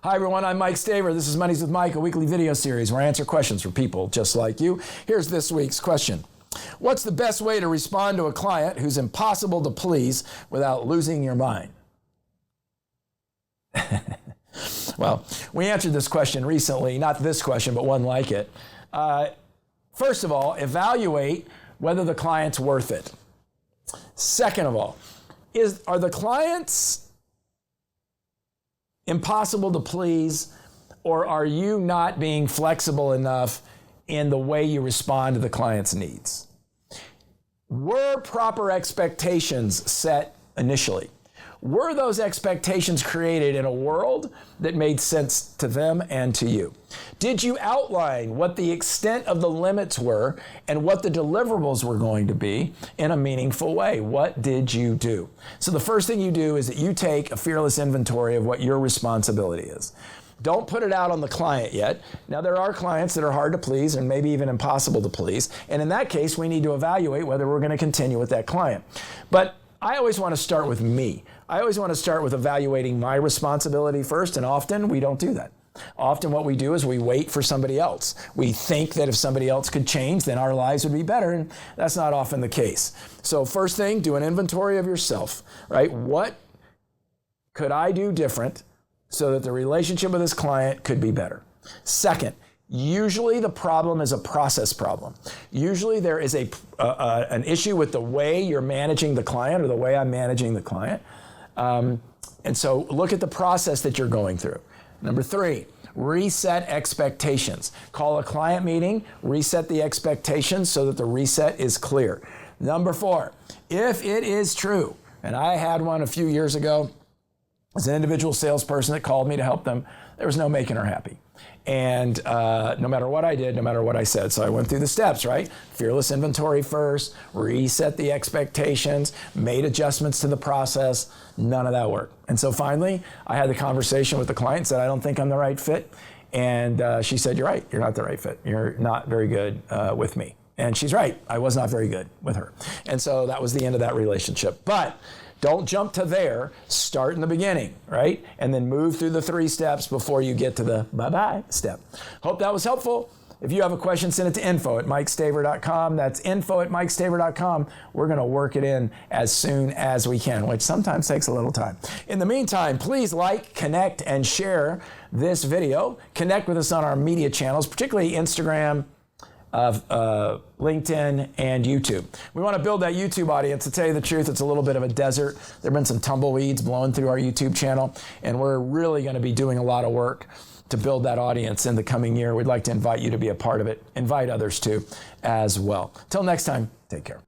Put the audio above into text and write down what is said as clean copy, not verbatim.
Hi everyone, I'm Mike Staver. This is Mondays with Mike, a weekly video series where I answer questions from people just like you. Here's this week's question. What's the best way to respond to a client who's impossible to please without losing your mind? Well, we answered this question recently, not this question, but one like it. First of all, evaluate whether the client's worth it. Second of all, are the clients impossible to please, or are you not being flexible enough in the way you respond to the client's needs? Were proper expectations set initially? Were those expectations created in a world that made sense to them and to you? Did you outline what the extent of the limits were and what the deliverables were going to be in a meaningful way? What did you do? So the first thing you do is that you take a fearless inventory of what your responsibility is. Don't put it out on the client yet. Now, there are clients that are hard to please and maybe even impossible to please. And in that case, we need to evaluate whether we're going to continue with that client. But I always want to start with me. I always want to start with evaluating my responsibility first, and often we don't do that. Often what we do is we wait for somebody else. We think that if somebody else could change, then our lives would be better, and that's not often the case. So first thing, do an inventory of yourself, right? What could I do different so that the relationship with this client could be better? Second, usually the problem is a process problem. Usually there is an issue with the way you're managing the client or the way I'm managing the client. And so look at the process that you're going through. Number three, reset expectations. Call a client meeting, reset the expectations so that the reset is clear. Number four, if it is true, and I had one a few years ago, as an individual salesperson that called me to help them, there was no making her happy. And no matter what I did, no matter what I said. So I went through the steps, right? Fearless inventory first, reset the expectations, made adjustments to the process. None of that worked. And so finally, I had the conversation with the client, said, I don't think I'm the right fit. And she said, you're right, you're not the right fit. You're not very good with me. And she's right, I was not very good with her. And so that was the end of that relationship. But don't jump to there, start in the beginning, right? And then move through the 3 steps before you get to the bye-bye step. Hope that was helpful. If you have a question, send it to info@mikestaver.com. That's info@mikestaver.com. We're going to work it in as soon as we can, which sometimes takes a little time. In the meantime, please like, connect, and share this video. Connect with us on our media channels, particularly Instagram, LinkedIn, and YouTube. We want to build that YouTube audience. To tell you the truth, it's a little bit of a desert. There have been some tumbleweeds blowing through our YouTube channel, and we're really going to be doing a lot of work to build that audience in the coming year. We'd like to invite you to be a part of it. Invite others to as well. Till next time, take care.